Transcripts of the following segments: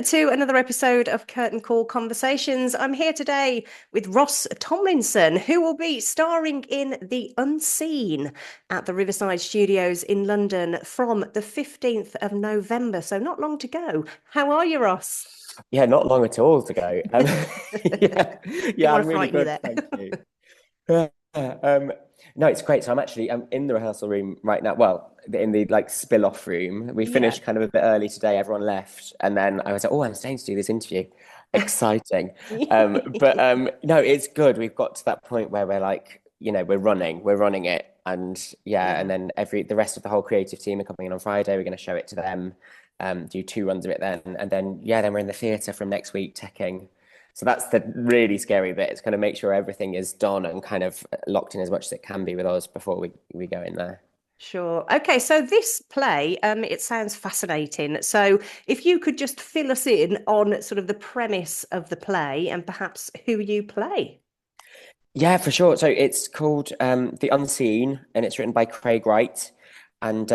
to another episode of Curtain Call Conversations. I'm here today with Ross Tomlinson, who will be starring in The Unseen at the Riverside Studios in London from the 15th of November. So not long to go. How are you, Ross? Yeah, not long at all to go. Yeah, Didn't yeah, want I'm to really frighten you good, there. thank you. No, it's great. So I'm in the rehearsal room right now. Well, in the like spill off room. We Yeah. finished kind of a bit early today. Everyone left, and then I was like, "Oh, I'm staying to do this interview." Exciting. No, it's good. We've got to that point where we're like, we're running it, and yeah, and Yeah. then the rest of the whole creative team are coming in on Friday. We're going to show it to them, do two runs of it then, and then yeah, then we're in the theatre from next week teching. So that's the really scary bit. It's kind of make sure everything is done and kind of locked in as much as it can be with us before we go in there. Sure. Okay, so this play, it sounds fascinating. So if you could just fill us in on sort of the premise of the play and perhaps who you play. Yeah, for sure. So it's called The Unseen, and it's written by Craig Wright. And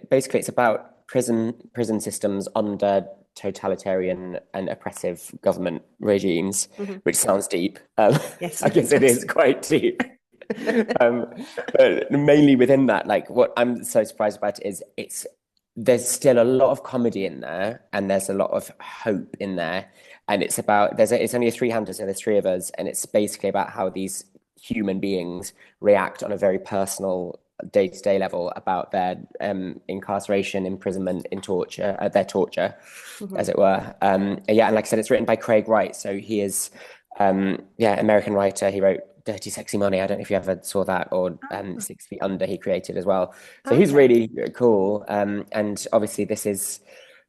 basically, it's about prison systems under totalitarian and oppressive government regimes, Mhm. which sounds deep. Yes, I it guess it does. is quite deep. Um, but mainly within that, like what I'm so surprised about is there's still a lot of comedy in there, and there's a lot of hope in there, and it's only a three-hander, so there's three of us, and it's basically about how these human beings react on a very personal day-to-day level about their incarceration, imprisonment, in torture, their torture, as Mhm. it were. Yeah, and like I said, it's written by Craig Wright, so he is yeah, American writer. He wrote Dirty Sexy Money. I don't know if you ever saw that, or Ah, 6 Feet Under. He created as well. So he's okay. really cool. And obviously this is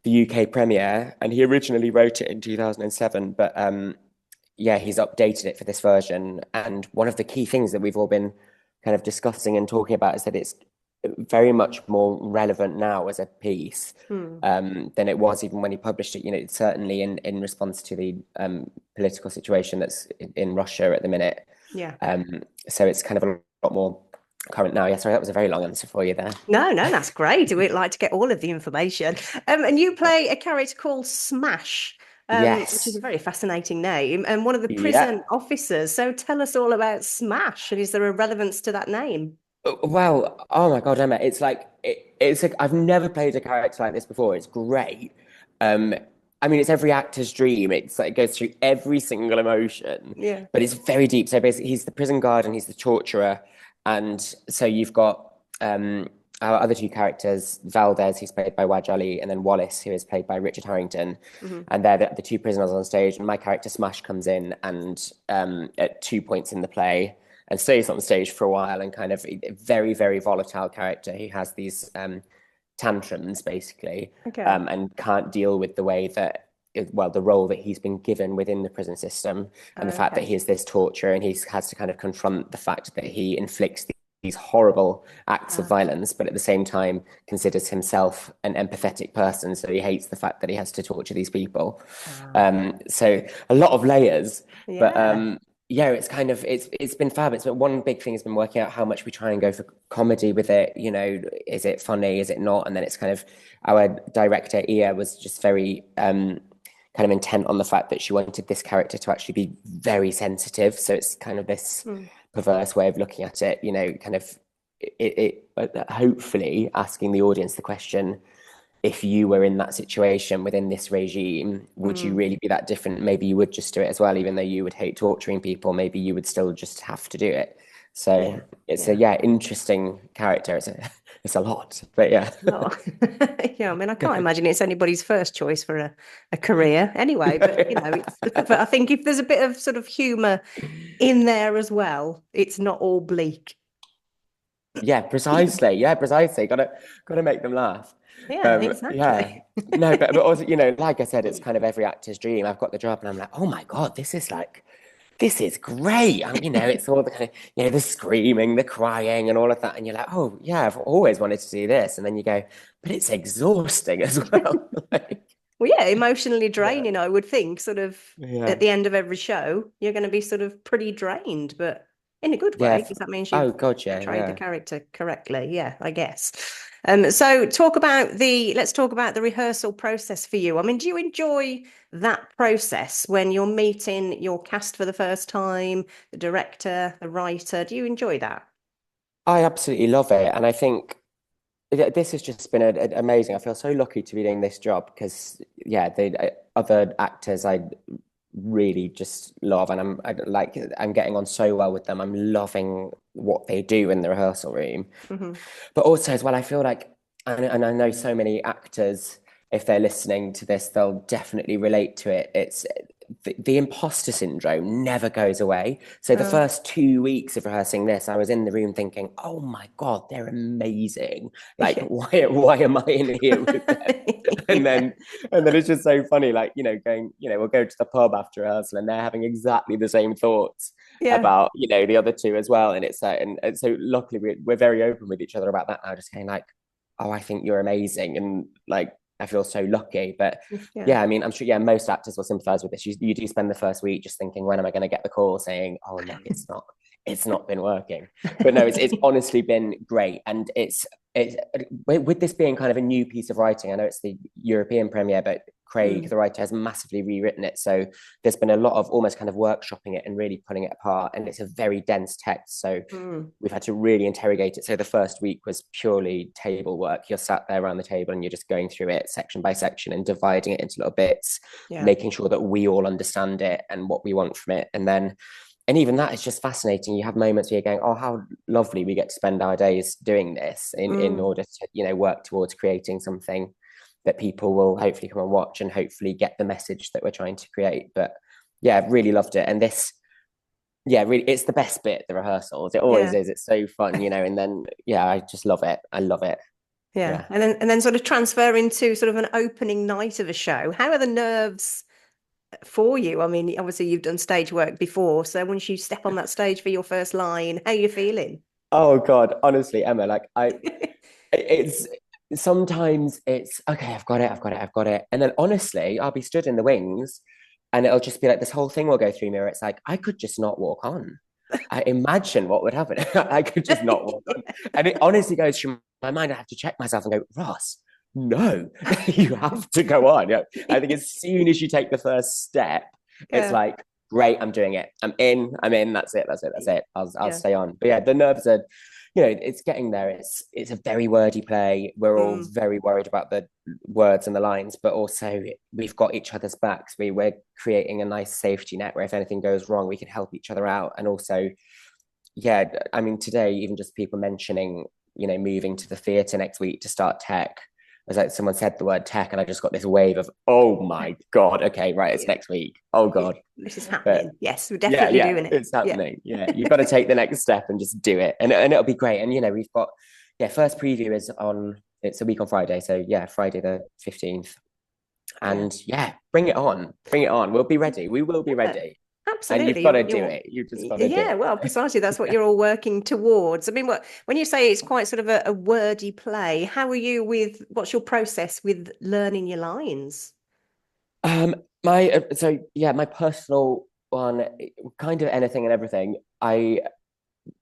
the UK premiere, and he originally wrote it in 2007, but yeah, he's updated it for this version. And one of the key things that we've all been kind of discussing and talking about is that it's very much more relevant now as a piece Hmm. than it was even when he published it. It's certainly in response to the political situation that's in Russia at the minute. Yeah. So it's kind of a lot more current now. Yeah, sorry, that was a very long answer for you there. No, no, that's great. We'd like to get all of the information. And you play a character called Smash, which is a Yes. very fascinating name, and one of the Yeah. prison officers. So tell us all about Smash, and is there a relevance to that name? Well, oh my God, Emma, it's like I've never played a character like this before. It's great. Um, I mean, it's every actor's dream. It's like it goes through every single emotion, Yeah. but it's very deep. So basically, he's the prison guard and he's the torturer, and so you've got our other two characters, Valdez, who's played by Wajali, and then Wallace, who is played by Richard Harrington, Hmm. and they're the two prisoners on stage. And my character Smash comes in and at 2 points in the play and stays on stage for a while, and kind of a very, very volatile character who has these tantrums basically, Okay. and can't deal with the way that, well, the role that he's been given within the prison system, and the fact that Okay. he is this torture, and he has to kind of confront the fact that he inflicts these horrible acts of Uh, violence, but at the same time considers himself an empathetic person. So he hates the fact that he has to torture these people. uh, So a lot of layers, but yeah. yeah, it's been fab. It's been one big thing has been working out how much we try and go for comedy with it. Is it funny? Is it not? And then it's kind of our director Ia was just very kind of intent on the fact that she wanted this character to actually be very sensitive. So it's kind of this Hmm. perverse way of looking at it. Kind of hopefully asking the audience the question, if you were in that situation within this regime, would you Hmm. really be that different? Maybe you would just do it as well, even though you would hate torturing people. Maybe you would still just have to do it. So Yeah. it's a Yeah. yeah, interesting character. It's a lot, but yeah. Oh, yeah. I mean, I can't imagine it's anybody's first choice for a career anyway. But it's. But I think if there's a bit of sort of humour in there as well, it's not all bleak. Yeah, precisely. Yeah, precisely. Gotta make them laugh. Yeah, Yeah. exactly. No, but also, like I said, it's kind of every actor's dream. I've got the job and I'm like, oh my God, this is great. It's all the kind of, the screaming, the crying and all of that. And you're like, oh yeah, I've always wanted to do this. And then you go, but it's exhausting as well. Like, Well, yeah, emotionally yeah. draining, I would think, sort of at Yeah. the end of every show, you're going to be sort of pretty drained, but in a good way, Yeah. because that means Oh you've God, yeah, portrayed the yeah. character correctly. Yeah, I guess. So let's talk about the rehearsal process for you. I mean, do you enjoy that process when you're meeting your cast for the first time, the director, the writer? Do you enjoy that? I absolutely love it. And I think this has just been amazing. I feel so lucky to be doing this job because, yeah, the other actors I really just love, and I'm getting on so well with them. I'm loving what they do in the rehearsal room, Hmm. but also as well, I feel like, and I know so many actors, if they're listening to this, they'll definitely relate to it. It's the imposter syndrome never goes away. So the Uh, first 2 weeks of rehearsing this, I was in the room thinking, "Oh my God, they're amazing! Like, yeah. why am I in here with them?" And Yeah. then and then it's just so funny, like, going, we'll go to the pub after rehearsal, and they're having exactly the same thoughts Yeah. about, the other two as well. And it's and so luckily we're very open with each other about that now, just saying like, "Oh, I think you're amazing," and like, I feel so lucky. But Yeah. yeah, I mean, I'm sure, yeah, most actors will sympathize with this. You do spend the first week just thinking, when am I going to get the call saying, "Oh, look, it's not been working." But no, it's honestly been great. And it's with this being kind of a new piece of writing. I know it's the European premiere, but Craig, Mm, the writer, has massively rewritten it. So there's been a lot of almost kind of workshopping it and really pulling it apart. And it's a very dense text. So mm, we've had to really interrogate it. So the first week was purely table work. You're sat there around the table and you're just going through it section by section and dividing it into little bits, yeah. making sure that we all understand it and what we want from it. And even that is just fascinating. You have moments where you're going, "Oh, how lovely we get to spend our days doing this in Mm, order to, work towards creating something that people will hopefully come and watch and hopefully get the message that we're trying to create." But yeah, I've really loved it. And this, yeah, really, it's the best bit, the rehearsals. It always yeah. is. It's so fun, and then, yeah, I just love it. I love it. Yeah. Yeah. And then sort of transfer into sort of an opening night of a show. How are the nerves for you? I mean, obviously you've done stage work before, so once you step on that stage for your first line, how are you feeling? Oh God, honestly, Emma, like it's sometimes it's okay, I've got it, I've got it, I've got it. And then honestly, I'll be stood in the wings and it'll just be like this whole thing will go through me where it's like, I could just not walk on. I imagine what would happen. I could just not walk on. And it honestly goes through my mind. I have to check myself and go, Ross, no, you have to go on. I think as soon as you take the first step, it's Yeah. like, great, I'm doing it. I'm in. That's it. That's it. That's it. I'll Yeah. stay on. But yeah, the nerves are, it's getting there. It's a very wordy play. We're all Mm, very worried about the words and the lines, but also we've got each other's backs. We're creating a nice safety net where if anything goes wrong, we can help each other out. And also, yeah, I mean, today, even just people mentioning, moving to the theatre next week to start tech. I was like, someone said the word tech, and I just got this wave of, oh my God, okay, right, it's yeah. next week. Oh Yeah. God. This is But happening. Yes, we're yeah, definitely yeah, doing it. it's Yeah. happening. Yeah, you've got to take the next step and just do it. And it'll be great. And, we've got, yeah, first preview is it's a week on Friday. So yeah, Friday the 15th. Yeah. And yeah, bring it on. Bring it on. We'll be ready. We will be Yeah. ready. And you've Absolutely. got to do it. You've just got to do Yeah, it. well, precisely that's what you're all working towards. I mean, when you say it's quite sort of a wordy play, how are you with what's your process with learning your lines? My so yeah, my personal one, kind of anything and everything. I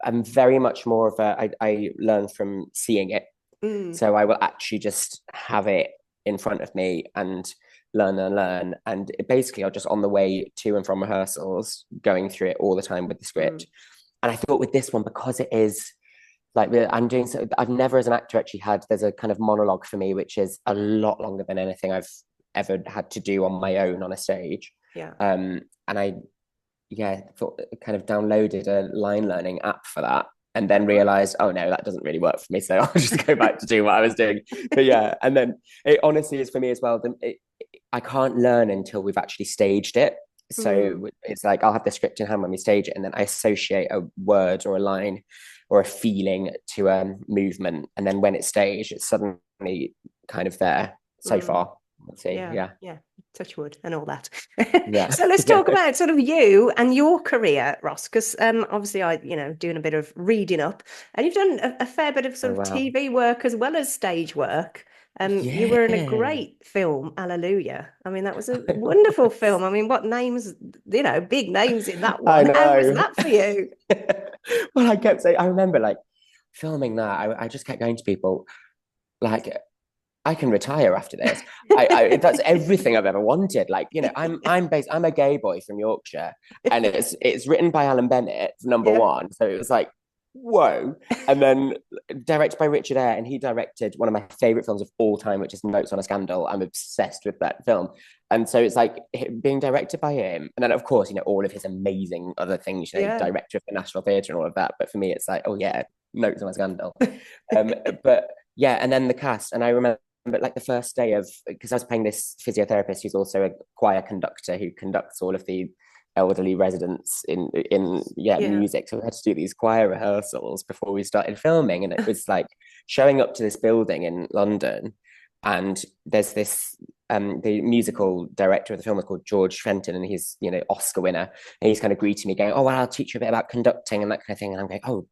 am very much more of I learn from seeing it. Mm, So I will actually just have it in front of me and learn and learn. And basically, I'll just on the way to and from rehearsals, going through it all the time with the mm, script. And I thought with this one, because it is like I'm doing so, I've never as an actor actually had, there's a kind of monologue for me, which is a lot longer than anything I've ever had to do on my own on a stage. yeah. And I, yeah, thought kind of downloaded a line learning app for that and then Right. realized, oh no, that doesn't really work for me. So I'll just go back to doing what I was doing. But yeah, and then it honestly is for me as well. I can't learn until we've actually staged it. Mm, So it's like I'll have the script in hand when we stage it, and then I associate a word or a line or a feeling to a movement. And then when it's staged, it's suddenly kind of there so mm. far. Let's see. Yeah, Yeah. yeah. Touch wood and all that. Yeah. So let's Yeah. talk about sort of you and your career, Ross, because obviously doing a bit of reading up, and you've done a fair bit of sort Oh, of wow. TV work as well as stage work. You were in a Yeah. great film, Hallelujah. I mean, that was a wonderful film. I mean, what names, big names in that I one. How was know. that for you? Well, I kept saying, I remember like filming that. I just kept going to people. like I can retire after this. That's everything I've ever wanted. Like, I'm a gay boy from Yorkshire, and it's written by Alan Bennett, number Yeah. one. So it was like, whoa. And then directed by Richard Eyre, and he directed one of my favorite films of all time, which is Notes on a Scandal. I'm obsessed with that film. And so it's like being directed by him. And then, of course, all of his amazing other things, Yeah. director of the National Theatre and all of that. But for me, it's like, oh, yeah, Notes on a Scandal. But yeah, and then the cast. And I remember but like the first day of because I was playing this physiotherapist who's also a choir conductor who conducts all of the elderly residents in Yeah. music. So we had to do these choir rehearsals before we started filming, and it was like showing up to this building in London, and there's this the musical director of the film is called George Fenton, and he's Oscar winner, and he's kind of greeting me going, oh well, I'll teach you a bit about conducting and that kind of thing, and I'm going, oh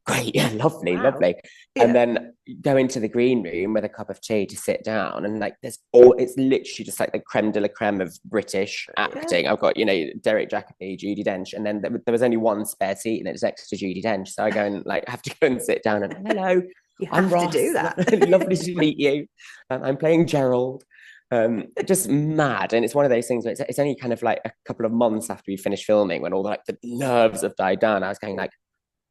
great, yeah, lovely, Wow. lovely. And Yeah. then go into the green room with a cup of tea to sit down. And like it's literally just like the creme de la creme of British Yeah. acting. I've got, Derek Jacobi, Judi Dench, and then there was only one spare seat and it was next to Judi Dench. So I go and like have to go and sit down and hello, You I'm have to do Ross. that. Lovely to meet you. I'm playing Gerald. Just mad. And it's one of those things where it's only kind of like a couple of months after we finished filming when all the nerves have died down. I was going like,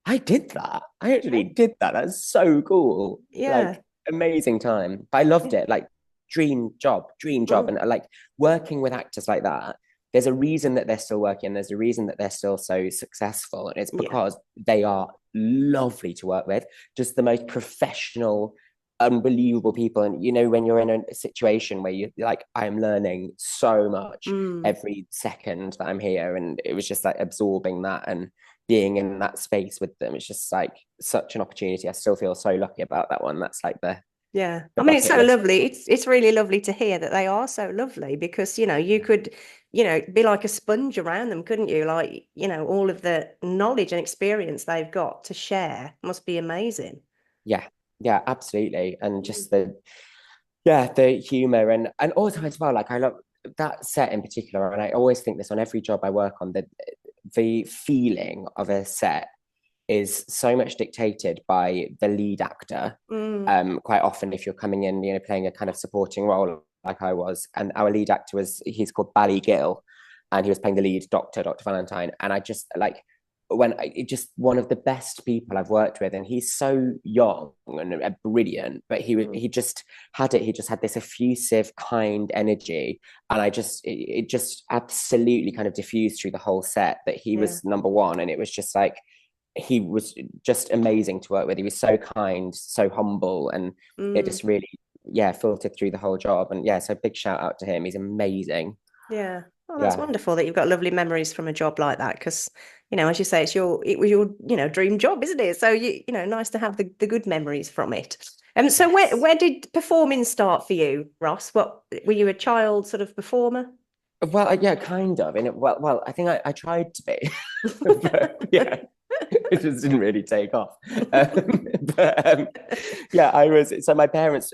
I did that. I actually did that. That's so cool. Yeah. Like amazing time. But I loved it. Like dream job. Mm. And like working with actors like that, there's a reason that they're still working. There's a reason that they're still so successful. And it's Yeah. because they are lovely to work with, just the most professional, unbelievable people. And when you're in a situation where you're like, I'm learning so much Mm. every second that I'm here. And it was just like absorbing that and being in that space with them. It's just like such an opportunity. I still feel so lucky about that one. That's like the Yeah. I the mean, it's bucket so list. lovely. It's really lovely to hear that they are so lovely because, you could, be like a sponge around them, couldn't you? Like, all of the knowledge and experience they've got to share must be amazing. Yeah, yeah, absolutely. And Mm. just the humor and also as well, like I love that set in particular. And I always think this on every job I work on, the feeling of a set is so much dictated by the lead actor. Mm. Quite often, if you're coming in, playing a kind of supporting role like I was, and our lead actor he's called Bally Gill, and he was playing the lead doctor, Dr. Valentine, and I just like just one of the best people I've worked with, and he's so young and brilliant, but Mm. he just he just had this effusive, kind energy, and it just absolutely kind of diffused through the whole set that he Yeah. was number one, and it was just like he was just amazing to work with. He was so kind, so humble, and it Mm. just really, yeah, filtered through the whole job. And yeah, so big shout out to him. He's amazing. Yeah. Oh, that's Yeah. wonderful that you've got lovely memories from a job like that. Because, as you say, it was your, dream job, isn't it? So nice to have the good memories from it. So Yes. where did performing start for you, Ross? What were you a child sort of performer? Well, yeah, kind of. And I think I tried to be, but yeah, it just didn't really take off. But yeah, I was. So my parents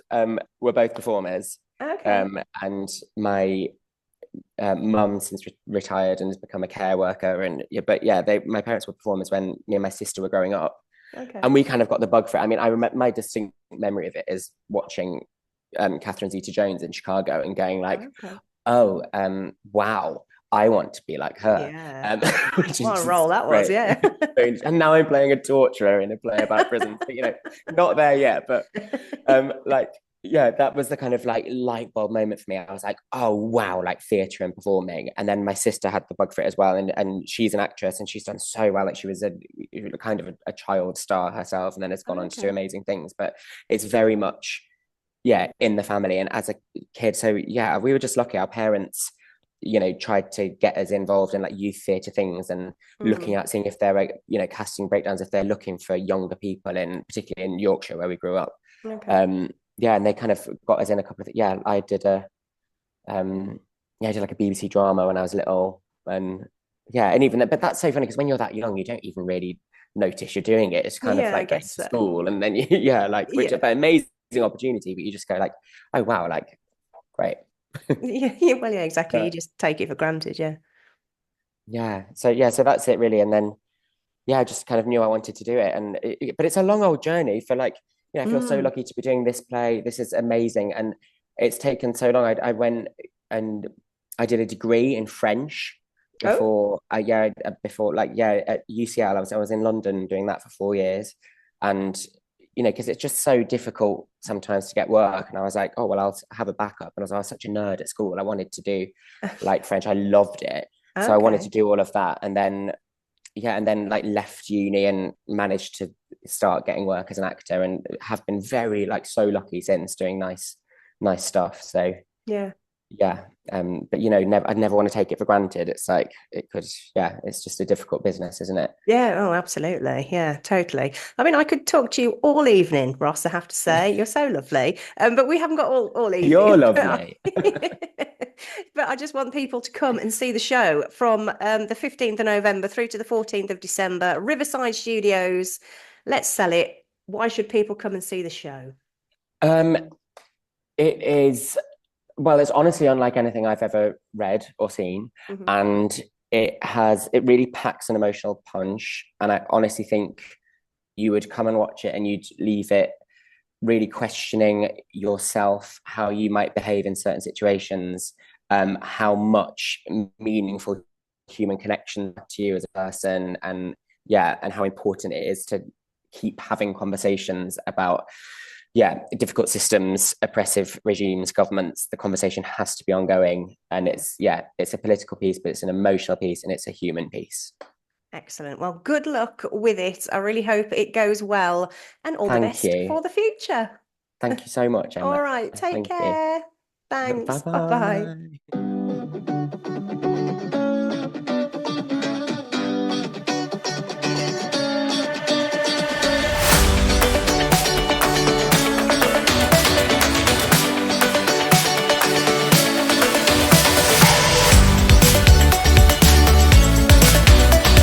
were both performers, Okay. and my mum since retired and has become a care worker. And yeah, but yeah, my parents were performers when me and my sister were growing up, Okay. and we kind of got the bug for it. I mean, I remember my distinct memory of it is watching Catherine Zeta-Jones in Chicago and going like, Okay. oh, wow, I want to be like her, Yeah. which is What a role just that was, great. yeah. And now I'm playing a torturer in a play about prisons, but not there yet. But like, yeah, that was the kind of like light bulb moment for me. I was like, oh wow, like theatre and performing. And then my sister had the bug for it as well, and she's an actress and she's done so well. Like she was a kind of a child star herself, and then has gone on to do Okay. amazing things. But it's very much in the family and as a kid. So yeah, we were just lucky. Our parents, tried to get us involved in like youth theatre things and looking Mm. at seeing if there are, casting breakdowns if they're looking for younger people in particularly in Yorkshire where we grew up. Okay. Yeah, and they kind of got us in a couple of yeah, I did a I did like a BBC drama when I was little and yeah, and even but that's so funny because when you're that young, you don't even really notice you're doing it. It's kind of Yeah, I like getting guess to so. school and then yeah, like which Yeah. but amazing opportunity, but you just go like, oh wow, like great. Yeah, yeah, well, yeah, exactly. You But just take it for granted, yeah. yeah, so that's it really. And then yeah, I just kind of knew I wanted to do it. And but it's a long old journey for like I feel so Mm. lucky to be doing this play. This is amazing. And it's taken so long. I went and I did a degree in French Oh, before at UCL. I was in London doing that for 4 years. And because it's just so difficult sometimes to get work. And I was like, oh well, I'll have a backup. And I was such a nerd at school. I wanted to do like French. I loved it. So I wanted to okay. do all of that. And then like left uni and managed to start getting work as an actor, and have been very like so lucky since, doing nice stuff. So Yeah. yeah, but I'd never want to take it for granted. It's like it could, yeah, it's just a difficult business, isn't it? Yeah, oh, absolutely. Yeah, totally. I mean, I could talk to you all evening, Ross, I have to say. You're so lovely. But we haven't got all You're evening. lovely. But I just want people to come and see the show from the 15th of November through to the 14th of December, Riverside Studios. Let's sell it. Why should people come and see the show? um it is, well, it's honestly unlike anything I've ever read or seen. Hmm. And it really packs an emotional punch, and I honestly think you would come and watch it and you'd leave it really questioning yourself, how you might behave in certain situations, how much meaningful human connection to you as a person, and yeah, and how important it is to keep having conversations about difficult systems, oppressive regimes, governments. The conversation has to be ongoing, and it's a political piece, but it's an emotional piece, and it's a human piece. Excellent. Well, good luck with it. I really hope it goes well and all the Thank best you. for the future. Thank you so much, All Emma. right, take Thank you. care. Bye Thanks. Bye bye. bye.